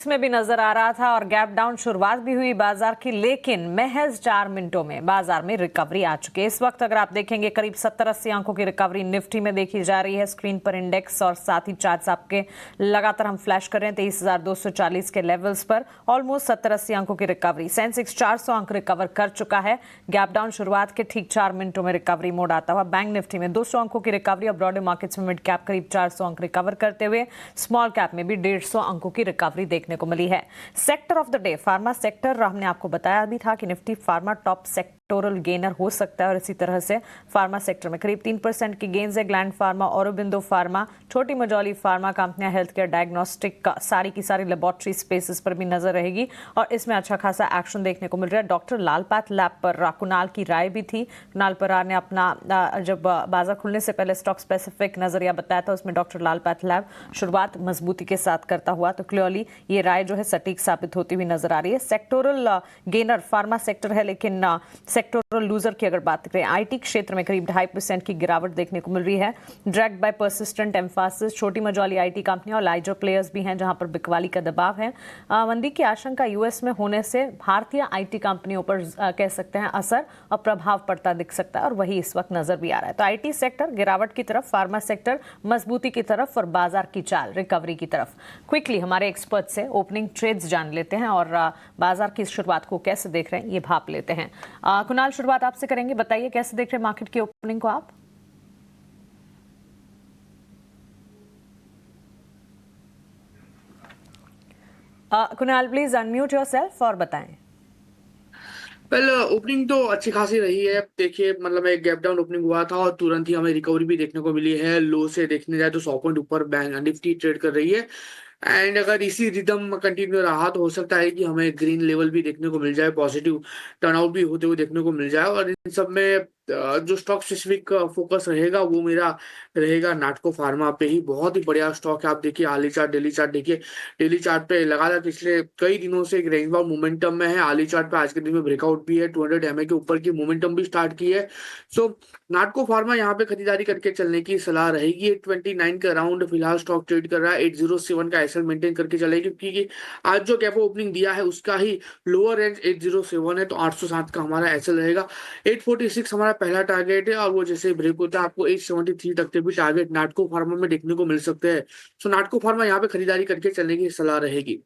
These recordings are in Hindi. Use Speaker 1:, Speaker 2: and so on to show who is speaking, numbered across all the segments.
Speaker 1: इसमें भी नजर आ रहा था और गैप डाउन शुरुआत भी हुई बाजार की, लेकिन महज 4 मिनटों में बाजार में रिकवरी आ चुकी है। इस वक्त अगर आप देखेंगे करीब 70-80 अंकों की रिकवरी निफ्टी में देखी जा रही है स्क्रीन पर इंडेक्स, और साथ ही चार्ट्स आपके लगातार हम फ्लैश कर रहे हैं 23,240 के लेवल्स पर। ऑलमोस्ट 70-80 अंकों की रिकवरी, सेंसेक्स 400 अंक रिकवर कर चुका है। गैप डाउन शुरुआत के ठीक 4 मिनटों में रिकवरी मोड आता हुआ। बैंक निफ्टी में 200 अंकों की रिकवरी और ब्रॉडर मार्केट्स में मिड कैप करीब 400 अंक रिकवर करते हुए, स्मॉल कैप में भी 150 अंकों की रिकवरी देखने को मिली है। Sector of the day pharma sector, हमने आपको बताया भी था कि Nifty pharma top sectoral gainer हो सकता है और इसी तरह से फार्मा सेक्टर में करीब 3% की गेन्स है। ग्लैंड फार्मा, औरोबिंदो फार्मा, छोटी मझौली फार्मा कंपनियां, हेल्थ केयर, डायग्नोस्टिक, सारी की सारी लेबोरेटरी स्पेसेस पर भी नजर रहेगी और इसमें अच्छा खासा एक्शन देखने को मिल रहा है। डॉक्टर लाल पैथ लैब पर कुणाल की राय भी थी। कुणाल परार ने अपना जब बाजार खुलने से पहले स्टॉक स्पेसिफिक नजरिया बताया था, उसमें डॉक्टर लाल पैथ लैब शुरुआत मजबूती के साथ करता हुआ, तो क्लियरली ये राय जो है सटीक साबित होती हुई नजर आ रही है। सेक्टोरल गेनर फार्मा सेक्टर है, लेकिन सेक्टोरल लूजर की अगर बात करें, आईटी क्षेत्र में करीब 2.5% की गिरावट देखने को मिल रही है। ड्रैग्ड बाय परसिस्टेंट एम्फासिस, छोटी मझौली आईटी कंपनियां और लार्जर प्लेयर्स भी हैं जहां पर बिकवाली का दबाव है। मंदी की आशंका यूएस में होने से भारतीय आईटी कंपनियों पर कह सकते हैं असर और प्रभाव पड़ता दिख सकता है और वही इस वक्त नजर भी आ रहा है। तो आईटी सेक्टर गिरावट की तरफ, फार्मा सेक्टर मजबूती की तरफ और बाजार की चाल रिकवरी की तरफ। क्विकली हमारे एक्सपर्ट से ओपनिंग ट्रेड्स जान लेते हैं और बाजार की शुरुआत को कैसे देख रहे हैं ये भाप लेते हैं। कुणाल, शुरुआत आपसे करेंगे, बताइए कैसे देख रहे हैं मार्केट की ओपनिंग को आप? कुणाल प्लीज अनम्यूट योरसेल्फ और बताएं।
Speaker 2: वेल, ओपनिंग तो अच्छी खासी रही है। देखिए, मतलब एक गैप डाउन ओपनिंग हुआ था और तुरंत ही हमें रिकवरी भी देखने को मिली है। लो से देखने जाए तो 100 पॉइंट ऊपर बैंक निफ्टी ट्रेड कर रही है। एंड अगर इसी रिदम कंटिन्यू रहा तो हो सकता है कि हमें ग्रीन लेवल भी देखने को मिल जाए, पॉजिटिव टर्नआउट भी होते हुए देखने को मिल जाए। और इन सब में जो स्टॉक स्पेसिफिक फोकस रहेगा वो मेरा रहेगा नाटको फार्मा पे ही। बहुत ही बढ़िया स्टॉक है। आप देखिए आली चार्ट, डेली चार्ट देखिए। डेली चार्ट पे लगातार पिछले कई दिनों से एक रेंज बाउंड मोमेंटम में है। आली चार्ट पे आज के दिन में ब्रेकआउट भी है, 200 एमए के ऊपर की मोमेंटम भी स्टार्ट की है। सो नाटको फार्मा यहाँ पे खरीदारी करके चलने की सलाह रहेगी। 829 के अराउंड फिलहाल स्टॉक ट्रेड कर रहा है। 807 का एसएल मेंटेन करके चलेगी, क्योंकि आज जो कैफे ओपनिंग दिया है उसका ही लोअर रेंज 807 है, तो 807 का हमारा एसएल रहेगा। 846 हमारा पहला टारगेट है और वो जैसे ब्रेक होता है आपको 873 तक के भी टारगेट नाटको फार्मा में देखने को मिल सकते हैं। सो नाटको फार्मा यहाँ पे खरीदारी करके चलने की सलाह रहेगी।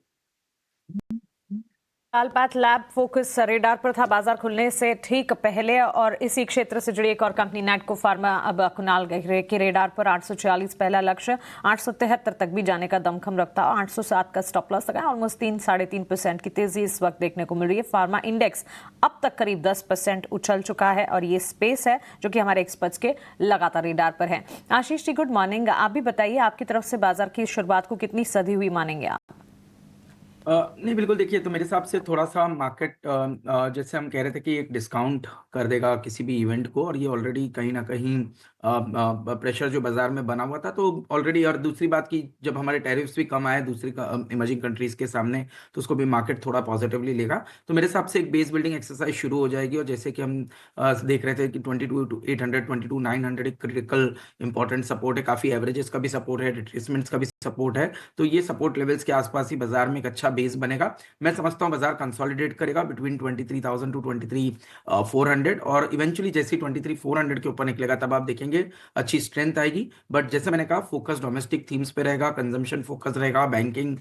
Speaker 1: लाल पैथ लैब फोकस रेडार पर था बाजार खुलने से ठीक पहले और इसी क्षेत्र से जुड़ी एक और कंपनी नाटको फार्मा अब कुणाल के रेडार पर 846 पहला लक्ष्य, 873 तक भी जाने का दमखम रखता और 807 का स्टॉप लॉस लगा। ऑलमोस्ट 3-3.5% की तेजी इस वक्त देखने को मिल रही है। फार्मा इंडेक्स अब तक करीब 10% उछल चुका है और ये स्पेस है जो कि हमारे एक्सपर्ट्स के लगातार रेडार पर है। Ashish ji, good morning. आप भी बताइए आपकी तरफ से बाजार की शुरुआत को कितनी सधी हुई मानेंगे आप?
Speaker 3: नहीं, बिल्कुल। देखिए, तो मेरे हिसाब से थोड़ा सा मार्केट जैसे हम कह रहे थे कि एक डिस्काउंट कर देगा किसी भी इवेंट को, और ये ऑलरेडी कहीं ना कहीं प्रेशर जो बाजार में बना हुआ था तो ऑलरेडी। और दूसरी बात की जब हमारे टैरिफ्स भी कम आए दूसरी इमर्जिंग कंट्रीज के सामने, तो उसको भी मार्केट थोड़ा पॉजिटिवली लेगा। तो मेरे हिसाब से एक बेस बिल्डिंग एक्सरसाइज शुरू हो जाएगी। और जैसे कि हम देख रहे थे कि 22,800 22,900 एक क्रिटिकल इंपॉर्टेंट सपोर्ट है, काफी एवरेजेस का भी सपोर्ट है, रिट्रेसमेंट्स का भी सपोर्ट है। तो ये सपोर्ट लेवल्स के आसपास ही बाजार में एक अच्छा बेस बनेगा। मैं समझता हूँ बाजार कंसोलिडेट करेगा बिटवीन 23,000 टू 23,400, और इवेंचुअली जैसे 23,400 के ऊपर निकलेगा तब आप देखेंगे अच्छी स्ट्रेंथ आएगी। बट जैसे मैंने कहा, फोकस डोमेस्टिक थीम्स पे रहेगा, कंजम्पशन फोकस रहेगा, बैंकिंग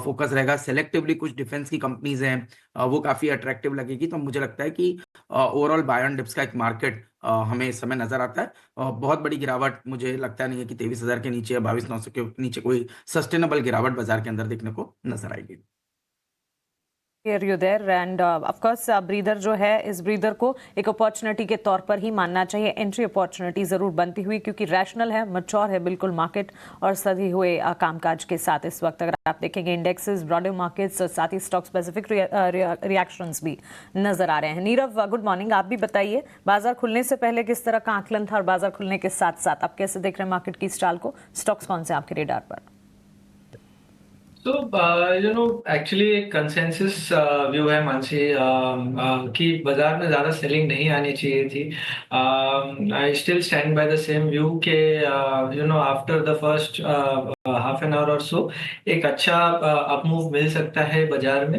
Speaker 3: फोकस रहेगा, सेलेक्टिवली कुछ डिफेंस की कंपनीज हैं वो काफी अट्रैक्टिव लगेगी। तो मुझे लगता है कि ओवरऑल बाय ऑन डिप्स का एक मार्केट हमें इस समय नजर आता है। बहुत बड़ी गिरावट मुझे लगता नहीं है कि 23,000 के नीचे या 22,900 के नीचे कोई सस्टेनेबल गिरावट बाजार के अंदर देखने को नजर आएगी।
Speaker 1: एंड ऑफ कोर्स ब्रीदर जो है, इस ब्रीदर को एक अपॉर्चुनिटी के तौर पर ही मानना चाहिए। एंट्री अपॉर्चुनिटी जरूर बनती हुई, क्योंकि रैशनल है, मैच्योर है बिल्कुल मार्केट और सधी हुए कामकाज के साथ इस वक्त अगर आप देखेंगे इंडेक्सेस, ब्रॉडर मार्केट्स, साथ ही स्टॉक स्पेसिफिक रिएक्शंस भी नजर आ रहे हैं। Nirav, good morning. आप भी बताइए बाजार खुलने से पहले किस तरह का आकलन था और बाजार खुलने के साथ साथ आप कैसे देख रहे हैं मार्केट की स्टाइल को? स्टॉक्स कौन से आपके रेडार पर?
Speaker 4: तो एक्चुअली एक कंसेंसस व्यू है मानसी, कि बाजार में ज़्यादा सेलिंग नहीं आनी चाहिए थी। I still stand by the same view के after the first half an hour और सो एक अच्छा अप मूव मिल सकता है बाजार में।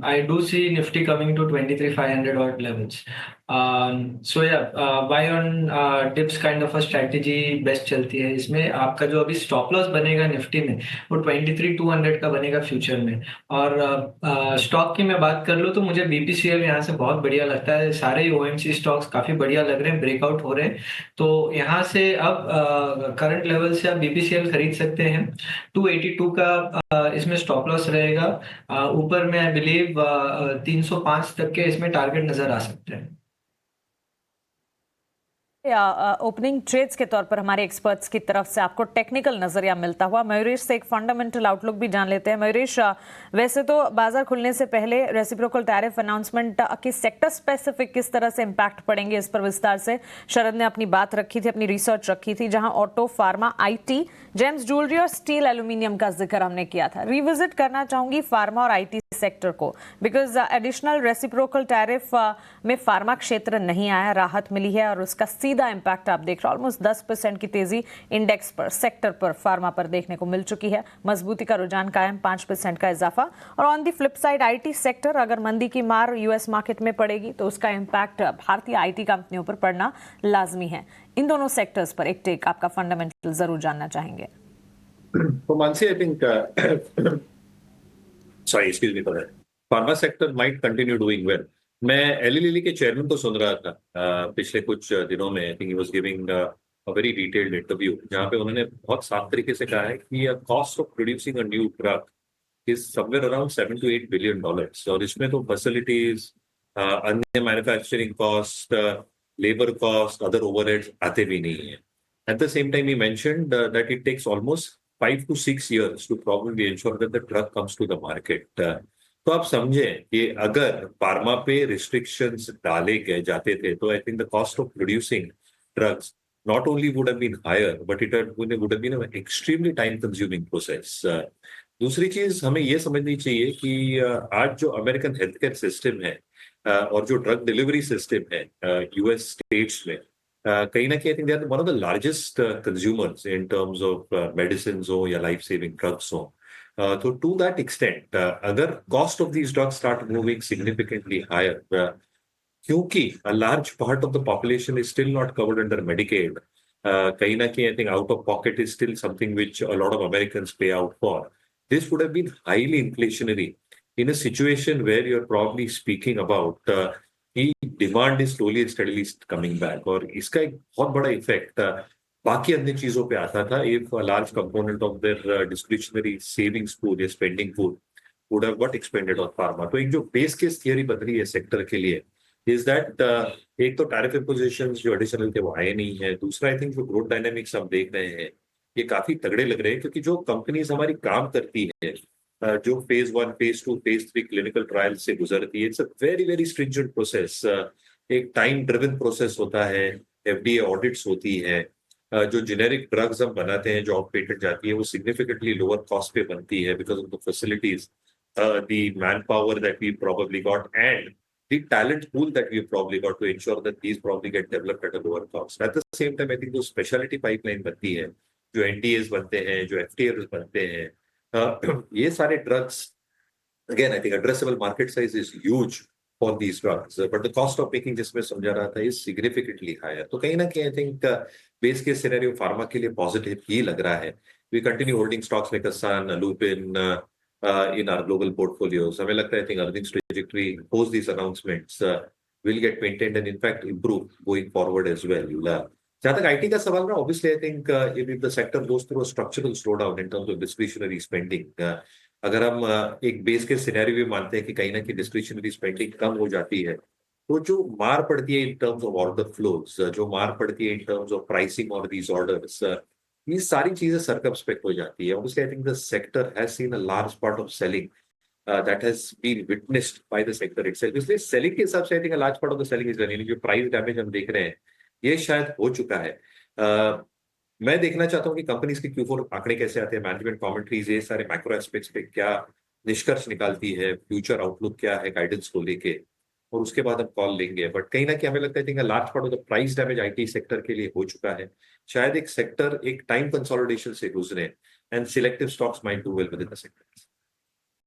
Speaker 4: I do see Nifty coming to 23,500 odd levels. So या buy on dips kind of a strategy best चलती है। इसमें आपका जो अभी स्टॉप लॉस बनेगा निफ्टी में वो 23,200 का बनेगा फ्यूचर में। और स्टॉक की मैं बात कर लूँ तो मुझे बीपीसीएल यहाँ से बहुत बढ़िया लगता है। सारे ही ओएमसी स्टॉक्स काफी बढ़िया लग रहे हैं, ब्रेकआउट हो रहे हैं। तो यहाँ से अब करंट लेवल से आप बीपीसीएल खरीद सकते हैं। 282 का इसमें स्टॉप लॉस रहेगा। ऊपर में आई बिलीव 305 तक के इसमें टारगेट नजर आ सकते हैं।
Speaker 1: ओपनिंग ट्रेड्स के तौर पर हमारे एक्सपर्ट्स की तरफ से आपको टेक्निकल नजरिया मिलता हुआ मयूरेश से एक फंडामेंटल आउटलुक भी जान लेते हैं। मयूरेश, वैसे तो बाजार खुलने से पहले रेसिप्रोकल टैरिफ अनाउंसमेंट की सेक्टर स्पेसिफिक किस तरह से इंपैक्ट पड़ेंगे इस पर विस्तार से शरद ने अपनी बात रखी थी, अपनी रिसर्च रखी थी, जहां auto, pharma, IT, James jewellery और स्टील एल्यूमिनियम का जिक्र हमने किया था। रिविजिट करना चाहूंगी फार्मा और आईटी सेक्टर को, बिकॉज एडिशनल रेसिप्रोकल टैरिफ में फार्मा क्षेत्र नहीं आया, राहत मिली है और उसका सीधा इंपैक्ट आप देख रहे हो। ऑलमोस्ट 10% की तेजी इंडेक्स पर, सेक्टर पर, फार्मा पर देखने को मिल चुकी है। मजबूती का रुझान कायम, 5% का इजाफा। और on the flip side IT sector, अगर मंदी की मार यूएस मार्केट में पड़ेगी तो उसका इंपैक्ट भारतीय आईटी कंपनियों पर पड़ना लाजमी है। इन दोनों सेक्टर्स पर एक टेक आपका फंडामेंटल जरूर जानना चाहेंगे।
Speaker 5: So Mansi, I think, sorry, excuse me for that. Pharma sector might continue doing well. मैं एली लिली के चेयरमैन को सुन रहा था पिछले कुछ दिनों में। I think he was giving a very detailed interview, जहाँ पे उन्होंने बहुत साफ तरीके से कहा है कि cost of producing a new drug is somewhere around $7 to 8 billion, और इसमें तो फैसिलिटीज, अन्य manufacturing cost, labour cost, other overheads आते भी नहीं है। At the same time, he mentioned that it takes almost 5 to 6 years to probably ensure that the drug comes to the market. तो आप समझें कि अगर फार्मा पे रिस्ट्रिक्शंस डाले गए जाते थे तो I think the cost of producing drugs not only would have been higher, but it would have been an extremely time consuming process. दूसरी चीज हमें ये समझनी चाहिए कि आज जो अमेरिकन हेल्थ केयर सिस्टम है और जो ड्रग डिलीवरी सिस्टम है यूएस स्टेट्स में, कहीं ना कहीं I think they are one of the largest consumers in terms of medicine हो या लाइफ सेविंग ड्रग्स हो। तो टू दैट एक्सटेंट अगर cost of these drugs start moving significantly higher, क्योंकि a large part of the population is still not covered under Medicaid, कहीं ना कहीं I think out of pocket is still something which a lot of Americans pay out for. This would have been highly inflationary in a situation where you're probably speaking about कि demand is slowly and steadily coming back, और इसका एक बहुत बड़ा इफेक्ट बाकी अन्य चीजों पे आता था। If a large component of their discretionary savings pool या spending pool would have got expended on pharma. तो एक जो बेस केस थियरी बन रही है सेक्टर के लिए इज दैट एक तो टैरिफ इम्पोजिशन जो एडिशनल थे वो आए नहीं है, दूसरा आई थिंक जो ग्रोथ डायनेमिक्स हम देख रहे हैं ये काफी तगड़े लग रहे हैं, क्योंकि जो कंपनीज हमारी काम करती है, जो phase 1, phase 2, phase 3 clinical trial से गुजरती है, it's a very very stringent process. एक टाइम ड्रिवन प्रोसेस होता है, एफडीए ऑडिट्स होती है, जो जेनेरिक ड्रग्स हम बनाते हैं जो आउट पेटेंट जाती है वो सिग्निफिकेंटली लोअर कॉस्ट पे बनती है because of the facilities, the man power that we probably got and the talent pool that we've probably got to ensure that these probably get developed at a lower cost. At the same time, I think जो specialty pipeline बनती है, जो NDAs बनते हैं, जो FTAs बनते हैं, ये सारे drugs, again I think addressable market size is huge for these drugs, but the cost of making, जिसमें समझा रहा था, is significantly higher. तो कहीं ना कहीं I think base case scenario pharma के लिए पॉजिटिव ही लग रहा है। We continue holding stocks like Sun, Lupin in our global portfolios. हमें लगता है I think earnings trajectory post these announcements will get maintained and in fact improve going forward as well. जहाँ तक आईटी का सवाल रहा, obviously I think if the sector goes through a structural slowdown in terms of discretionary spending, अगर हम एक बेस के सिनेरियो भी मानते हैं कि कहीं ना कहीं डिस्क्रिशनरी स्पेंडिंग कम हो जाती है, तो जो मार पड़ती है इन टर्म्स ऑफ ऑर्डर फ्लोज, जो मार पड़ती है इन टर्म्स ऑफ प्राइसिंग और दीज ऑर्डर्स, ये सारी चीजें सर्कमस्पेक्ट हो जाती है। Obviously I think the sector has seen a large part of selling that has been witnessed by the sector itself. इसलिए सेलिंग के हिसाब से I think large part of the selling is done, यानी जो प्राइस डैमेज हम देख रहे हैं ये शायद हो चुका है। मैं देखना चाहता हूँ कि कंपनीज के Q4 आंकड़े कैसे आते हैं, मैनेजमेंट कमेंट्रीज, ये सारे मैक्रो एस्पेक्ट्स पे क्या निष्कर्ष निकालती है, फ्यूचर आउटलुक क्या है गाइडेंस को लेके, और उसके बाद हम कॉल लेंगे। बट कहीं ना कहीं हमें लगता है large part of the price damage IT sector के लिए हो चुका है। शायद एक सेक्टर एक टाइम कंसोलिडेशन से गुजरे and selective stocks might do well within the sector.